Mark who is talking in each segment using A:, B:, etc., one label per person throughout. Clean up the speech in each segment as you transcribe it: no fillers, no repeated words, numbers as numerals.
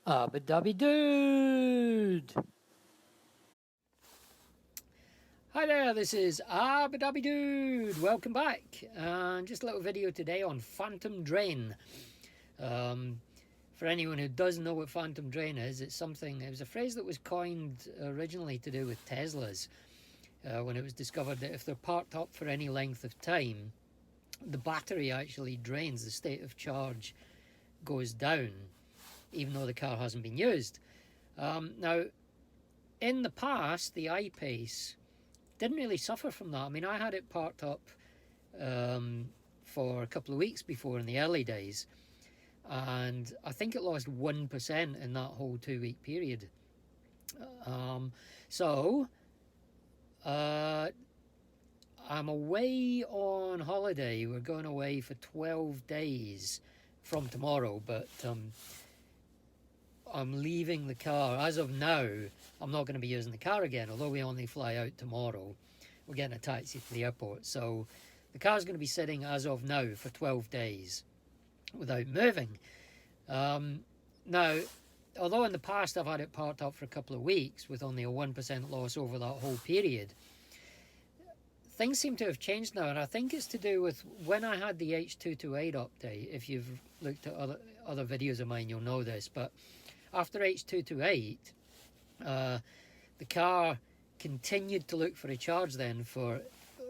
A: Abba Dude! Hi there, this is Abba Dude. Welcome back. Just a little video today on phantom drain. For anyone who doesn't know what phantom drain is, it was a phrase that was coined originally to do with Teslas. When it was discovered that if they're parked up for any length of time, the battery actually drains, the state of charge goes down, even though the car hasn't been used. Now, in the past, the IPace didn't really suffer from that. I mean, I had it parked up for a couple of weeks before in the early days, and I think it lost 1% in that whole 2-week period. I'm away on holiday. We're going away for 12 days from tomorrow, but I'm leaving the car. As of now, I'm not going to be using the car again, although we only fly out tomorrow. We're getting a taxi to the airport. So the car's going to be sitting as of now for 12 days without moving. Now, although in the past I've had it parked up for a couple of weeks with only a 1% loss over that whole period, things seem to have changed now, and I think it's to do with when I had the H228 update. If you've looked at other videos of mine, you'll know this, but after H228, the car continued to look for a charge then for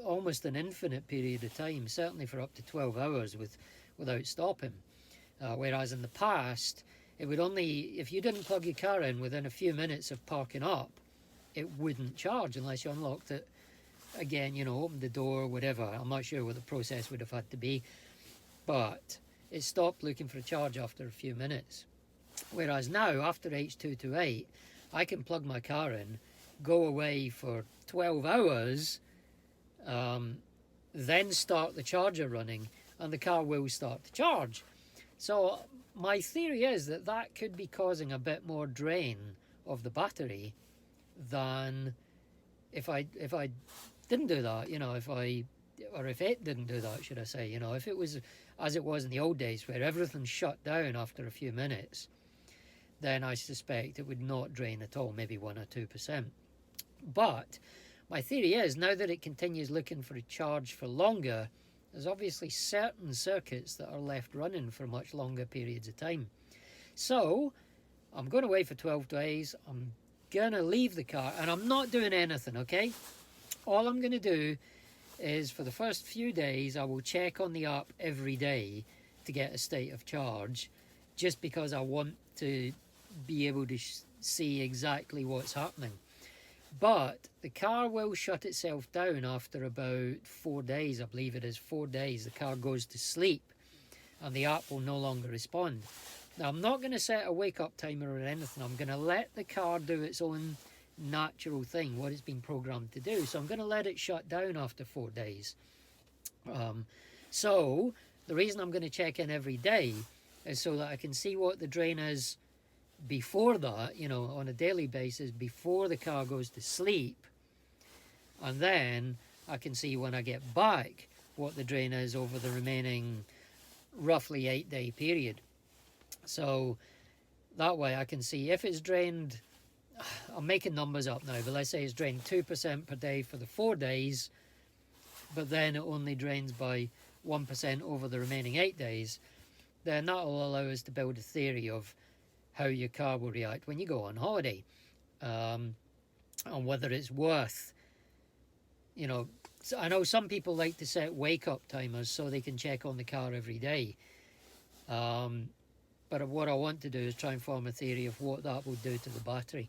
A: almost an infinite period of time, certainly for up to 12 hours without stopping. Whereas in the past, it would only, if you didn't plug your car in within a few minutes of parking up, it wouldn't charge unless you unlocked it again, opened the door, whatever. I'm not sure what the process would have had to be, but it stopped looking for a charge after a few minutes. Whereas now, after H228, I can plug my car in, go away for 12 hours, then start the charger running, and the car will start to charge. So my theory is that could be causing a bit more drain of the battery than if I didn't do that, if it didn't do that, should I say, if it was as it was in the old days where everything shut down after a few minutes, then I suspect it would not drain at all, maybe 1 or 2%. But my theory is, now that it continues looking for a charge for longer, there's obviously certain circuits that are left running for much longer periods of time. So I'm going away for 12 days. I'm going to leave the car, and I'm not doing anything, okay? All I'm going to do is, for the first few days, I will check on the app every day to get a state of charge, just because I want to be able to see exactly what's happening. But the car will shut itself down after about 4 days, I believe it is 4 days. The car goes to sleep and the app will no longer respond. Now, I'm not going to set a wake-up timer or anything. I'm going to let the car do its own natural thing, what it's been programmed to do. So I'm going to let it shut down after 4 days. So the reason I'm going to check in every day is so that I can see what the drain is before that, on a daily basis, before the car goes to sleep. And then I can see when I get back what the drain is over the remaining roughly 8-day period. So that way I can see if it's drained, I'm making numbers up now, but let's say it's drained 2% per day for the 4 days, but then it only drains by 1% over the remaining 8 days, then that will allow us to build a theory of how your car will react when you go on holiday, and whether it's worth, I know some people like to set wake-up timers so they can check on the car every day, but what I want to do is try and form a theory of what that will do to the battery.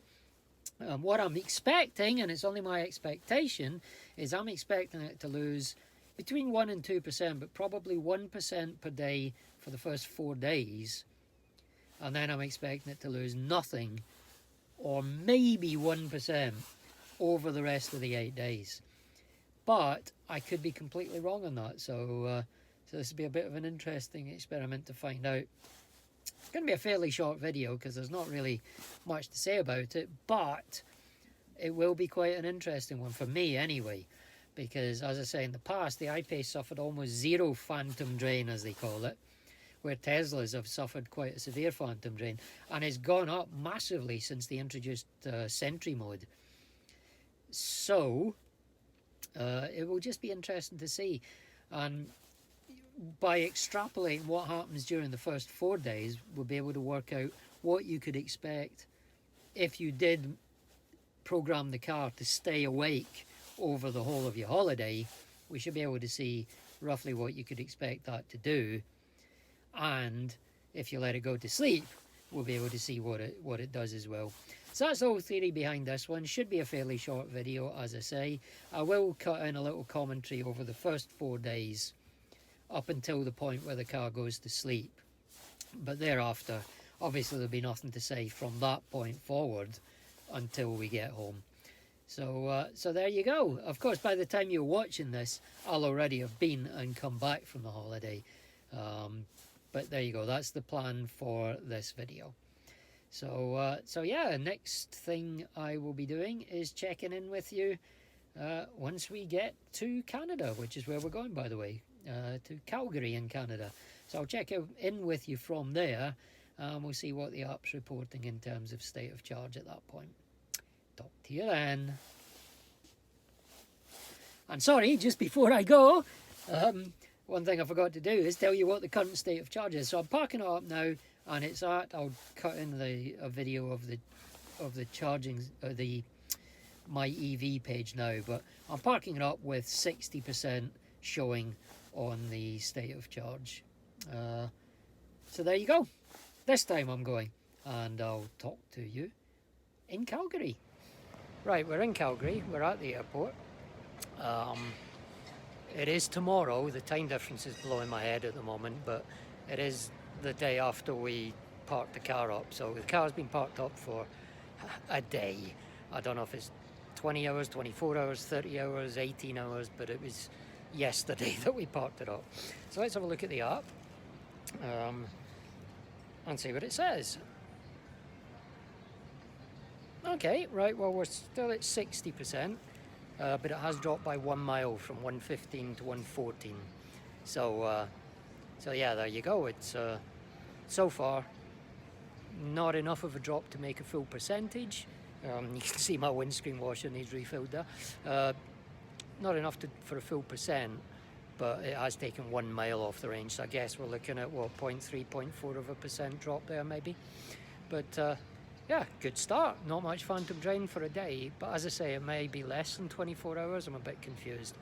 A: What I'm expecting, and it's only my expectation, is I'm expecting it to lose between 1 and 2%, but probably 1% per day for the first 4 days. And then I'm expecting it to lose nothing, or maybe 1% over the rest of the 8 days. But I could be completely wrong on that. So this will be a bit of an interesting experiment to find out. It's going to be a fairly short video because there's not really much to say about it, but it will be quite an interesting one for me anyway, because as I say, in the past, the IPace suffered almost zero phantom drain, as they call it, where Teslas have suffered quite a severe phantom drain, and it's gone up massively since they introduced Sentry mode. So it will just be interesting to see, and by extrapolating what happens during the first 4 days, we'll be able to work out what you could expect if you did program the car to stay awake over the whole of your holiday. We should be able to see roughly what you could expect that to do, and if you let it go to sleep, we'll be able to see what it does as well. So that's the whole theory behind this one. Should be a fairly short video, as I say. I will cut in a little commentary over the first 4 days up until the point where the car goes to sleep, but thereafter obviously there'll be nothing to say from that point forward until we get home. So there you go. Of course, by the time you're watching this, I'll already have been and come back from the holiday. But there you go. That's the plan for this video. So yeah, next thing I will be doing is checking in with you once we get to Canada, which is where we're going, by the way, to Calgary in Canada. So I'll check in with you from there, and we'll see what the app's reporting in terms of state of charge at that point. Talk to you then. And sorry, just before I go, one thing I forgot to do is tell you what the current state of charge is. So I'm parking it up now, and it's at, I'll cut in a video of the charging, my EV page now, but I'm parking it up with 60% showing on the state of charge. So there you go. This time I'm going, and I'll talk to you in Calgary. Right, we're in Calgary, we're at the airport. It is tomorrow. The time difference is blowing my head at the moment, but it is the day after we parked the car up. So the car's been parked up for a day. I don't know if it's 20 hours, 24 hours, 30 hours, 18 hours, but it was yesterday that we parked it up. So let's have a look at the app and see what it says. Okay, right, well, we're still at 60%, but it has dropped by 1 mile from 115 to 114. So yeah, there you go. It's so far not enough of a drop to make a full percentage. You can see my windscreen washer needs refilled there. Not enough for a full percent, but it has taken 1 mile off the range. So I guess we're looking at, what, 0.3, 0.4% drop there maybe. But yeah, good start. Not much phantom drain for a day, but as I say, it may be less than 24 hours. I'm a bit confused.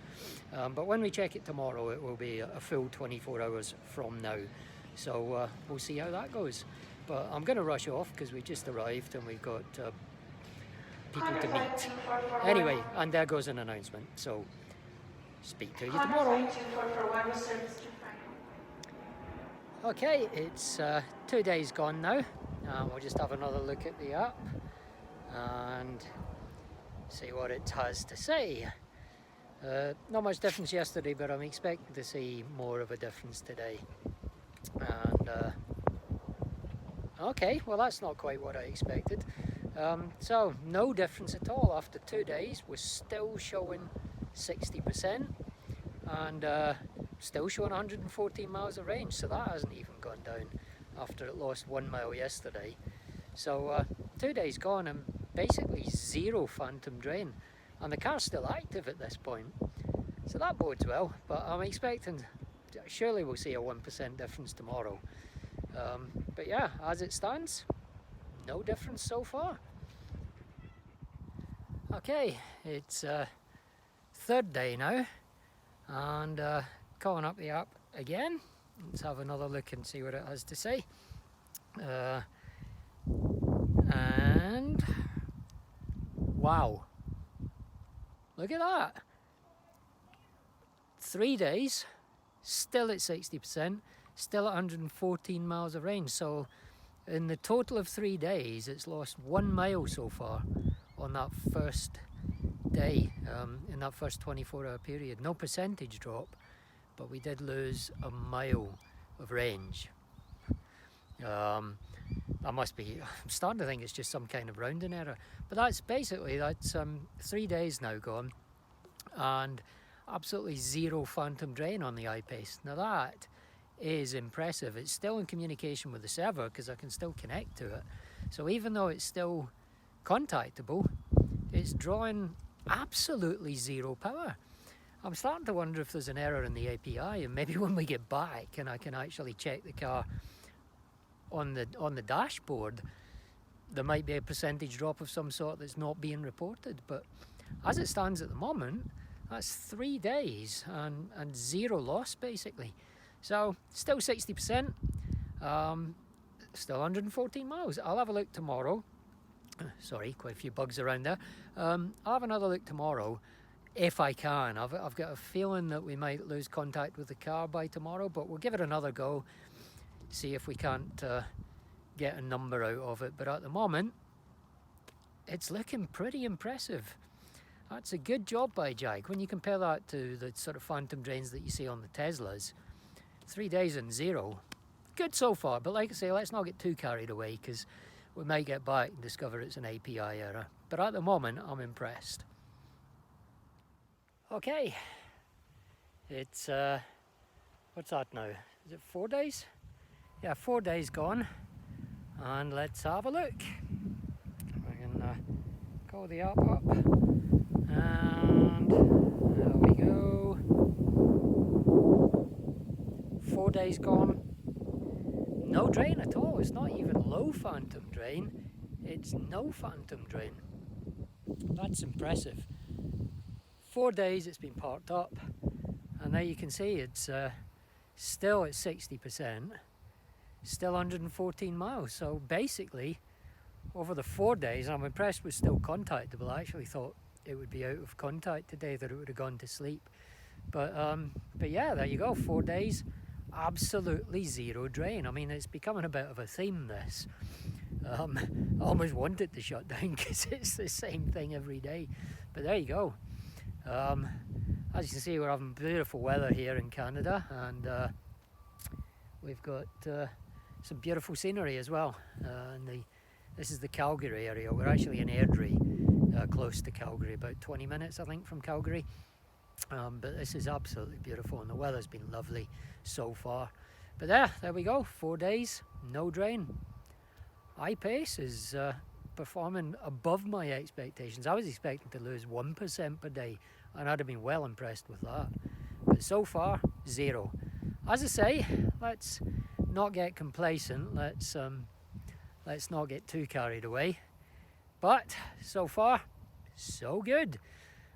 A: But when we check it tomorrow, it will be a full 24 hours from now. So we'll see how that goes. But I'm going to rush off because we just arrived and we've got people to meet. Anyway, and there goes an announcement. So speak to you tomorrow. Okay, it's 2 days gone now. We'll just have another look at the app and see what it has to say. Not much difference yesterday, but I'm expecting to see more of a difference today. And okay, well, that's not quite what I expected. So no difference at all after 2 days. We're still showing 60% and still showing 114 miles of range, so that hasn't even gone down after it lost 1 mile yesterday. So 2 days gone and basically zero phantom drain, and the car's still active at this point, so that bodes well. But I'm expecting, surely we'll see a 1% difference tomorrow. But yeah, as it stands, no difference so far. Okay, it's third day now, and calling up the app again. Let's have another look and see what it has to say. And wow, look at that. 3 days, still at 60%, still at 114 miles of range. So in the total of 3 days, it's lost 1 mile so far on that first day, in that first 24-hour period. No percentage drop, but we did lose a mile of range. That must be, I'm starting to think it's just some kind of rounding error, but that's 3 days now gone and absolutely zero phantom drain on the IPace. Now that is impressive. It's still in communication with the server because I can still connect to it. So even though it's still contactable, it's drawing absolutely zero power. I'm starting to wonder if there's an error in the API, and maybe when we get back and I can actually check the car on the dashboard, there might be a percentage drop of some sort that's not being reported. But as it stands at the moment, that's 3 days and zero loss basically. So still 60%, still 114 miles. I'll have a look tomorrow. Sorry, quite a few bugs around there. I'll have another look tomorrow if I can. I've got a feeling that we might lose contact with the car by tomorrow, but we'll give it another go, see if we can't get a number out of it. But at the moment, it's looking pretty impressive. That's a good job by Jag. When you compare that to the sort of phantom drains that you see on the Teslas, 3 days and zero. Good so far, but like I say, let's not get too carried away because we might get back and discover it's an API error. But at the moment, I'm impressed. Okay, it's, what's that now? Is it 4 days? Yeah, 4 days gone. And let's have a look. We can call the app up. And there we go. 4 days gone. No drain at all. It's not even low phantom drain. It's no phantom drain. That's impressive. 4 days it's been parked up, and there you can see it's still at 60%, still 114 miles. So basically, over the 4 days, I'm impressed with still contactable. I actually thought it would be out of contact today, that it would have gone to sleep. But yeah, there you go. 4 days, absolutely zero drain. I mean, it's becoming a bit of a theme, this. I almost want it to shut down because it's the same thing every day. But there you go. As you can see, we're having beautiful weather here in Canada, and we've got some beautiful scenery as well. This is the Calgary area. We're actually in Airdrie, close to Calgary, about 20 minutes I think from Calgary. But this is absolutely beautiful, and the weather's been lovely so far. But there we go, 4 days, no drain. IPace is performing above my expectations. I was expecting to lose 1% per day, and I'd have been well impressed with that. But so far, zero. As I say, let's not get complacent. Let's not get too carried away. But so far, so good.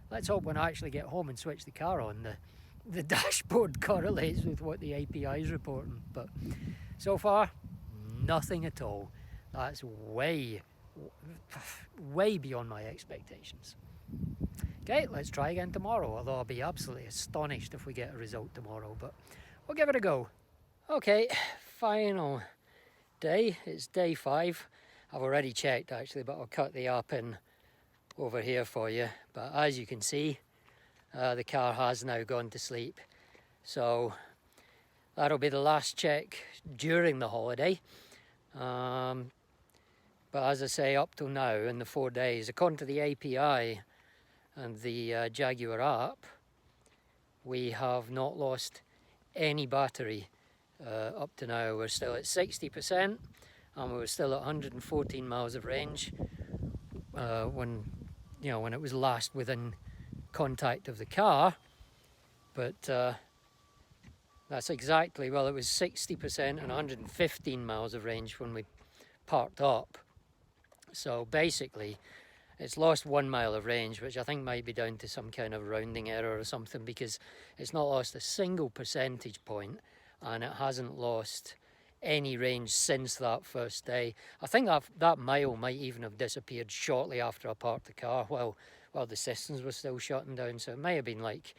A: Let's hope when I actually get home and switch the car on, the dashboard correlates with what the API is reporting. But so far, nothing at all. That's way beyond my expectations. Okay, let's try again tomorrow, although I'll be absolutely astonished if we get a result tomorrow, but we'll give it a go. Okay, final day. It's day 5. I've already checked actually, but I'll cut the app in over here for you. But as you can see, the car has now gone to sleep. So that'll be the last check during the holiday. But as I say, up till now, in the 4 days, according to the API and the Jaguar app, we have not lost any battery up to now. We're still at 60%, and we're still at 114 miles of range when it was last within contact of the car. But that's exactly, well, it was 60% and 115 miles of range when we parked up. So basically, it's lost 1 mile of range, which I think might be down to some kind of rounding error or something, because it's not lost a single percentage point, and it hasn't lost any range since that first day. I think that mile might even have disappeared shortly after I parked the car while the systems were still shutting down. So it may have been like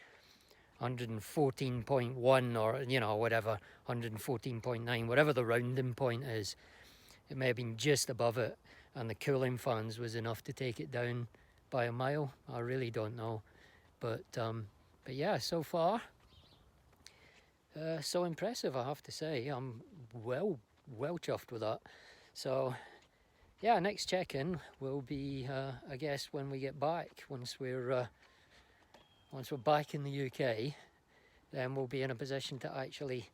A: 114.1 or whatever, 114.9, whatever the rounding point is. It may have been just above it, and the cooling fans was enough to take it down by a mile. I really don't know, but yeah, so far so impressive, I have to say. I'm well chuffed with that. So yeah, next check-in will be I guess when we get back, once we're back in the UK, then we'll be in a position to actually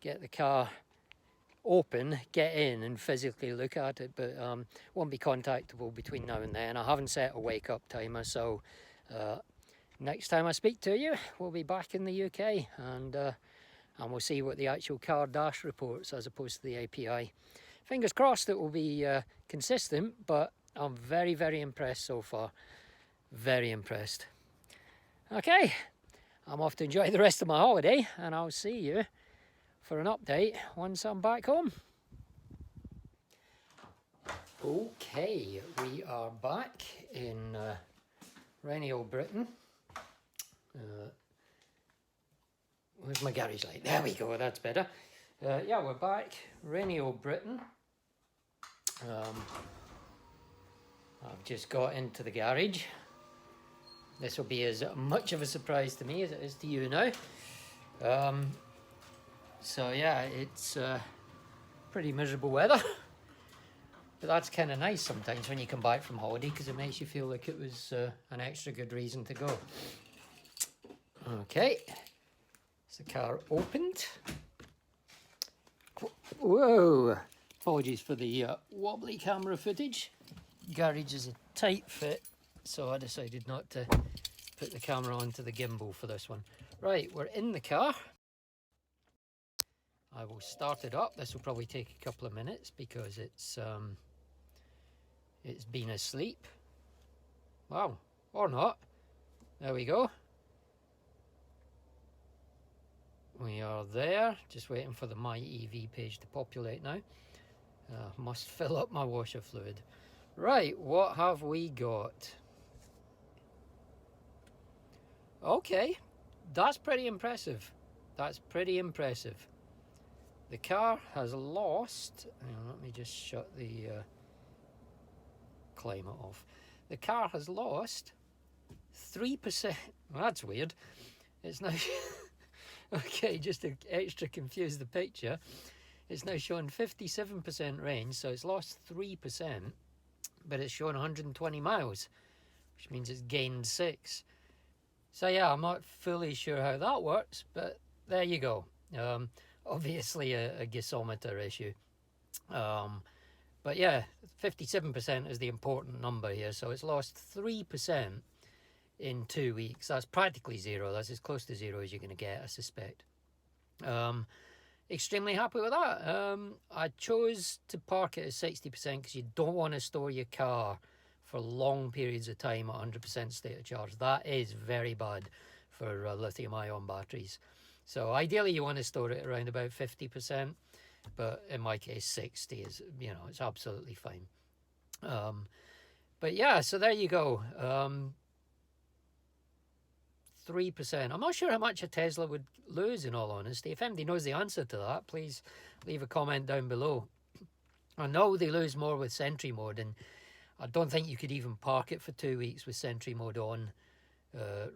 A: get the car open, get in and physically look at it, but won't be contactable between now and then. I haven't set a wake up timer, so next time I speak to you we'll be back in the UK, and we'll see what the actual car dash reports as opposed to the API. Fingers crossed it will be consistent, but I'm very, very impressed so far. Very impressed. Okay, I'm off to enjoy the rest of my holiday, and I'll see you for an update once I'm back home. Okay, we are back in rainy old Britain. Where's my garage light? There we go, that's better. Yeah, we're back, rainy old Britain. I've just got into the garage. This will be as much of a surprise to me as it is to you now. So yeah, it's pretty miserable weather. But that's kind of nice sometimes when you come back from holiday, because it makes you feel like it was an extra good reason to go. Okay, is the car opened? Whoa! Apologies for the wobbly camera footage. Garage is a tight fit, so I decided not to put the camera onto the gimbal for this one. Right, we're in the car. I will start it up. This will probably take a couple of minutes because it's been asleep. Wow, or not. There we go. We are there, just waiting for the My EV page to populate now. Must fill up my washer fluid. Right, what have we got? Okay, that's pretty impressive. That's pretty impressive. The car has lost, hang on, let me just shut the climate off. The car has lost 3%. Well, that's weird. It's now, okay, just to extra confuse the picture, it's now showing 57% range, so it's lost 3%, but it's showing 120 miles, which means it's gained 6. So yeah, I'm not fully sure how that works, but there you go. Obviously a gasometer issue. But yeah, 57% is the important number here. So it's lost 3% in 2 weeks. That's practically zero. That's as close to zero as you're going to get, I suspect. Extremely happy with that. I chose to park it at 60% because you don't want to store your car for long periods of time at 100% state of charge. That is very bad for lithium-ion batteries. So ideally you want to store it around about 50%, but in my case 60 is, you know, it's absolutely fine. But yeah, so there you go. 3%. I'm not sure how much a Tesla would lose, in all honesty. If anybody knows the answer to that, please leave a comment down below. I know they lose more with Sentry mode, and I don't think you could even park it for 2 weeks with Sentry mode on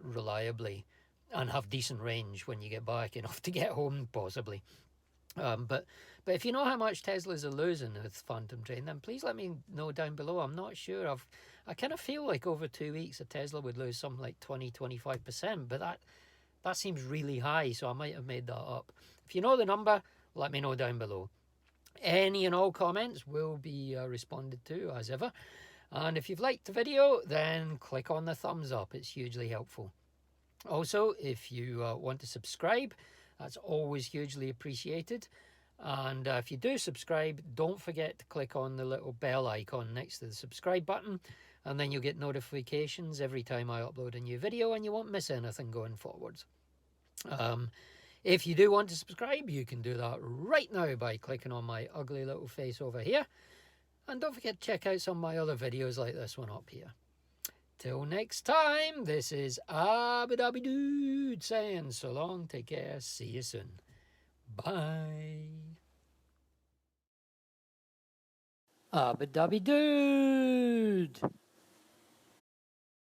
A: reliably and have decent range when you get back, enough to get home possibly. But if you know how much Teslas are losing with Phantom Train, then please let me know down below. I'm not sure. I kind of feel like over 2 weeks a Tesla would lose something like 20-25%, but that seems really high, so I might have made that up. If you know the number, let me know down below. Any and all comments will be responded to as ever. And if you've liked the video, then click on the thumbs up. It's hugely helpful. Also, if you want to subscribe, that's always hugely appreciated. And if you do subscribe, don't forget to click on the little bell icon next to the subscribe button, and then you'll get notifications every time I upload a new video, and you won't miss anything going forwards. If you do want to subscribe, you can do that right now by clicking on my ugly little face over here. And don't forget to check out some of my other videos like this one up here. Till next time, this is Abu Dhabi Dude saying so long, take care, see you soon. Bye. Abu Dhabi Dude.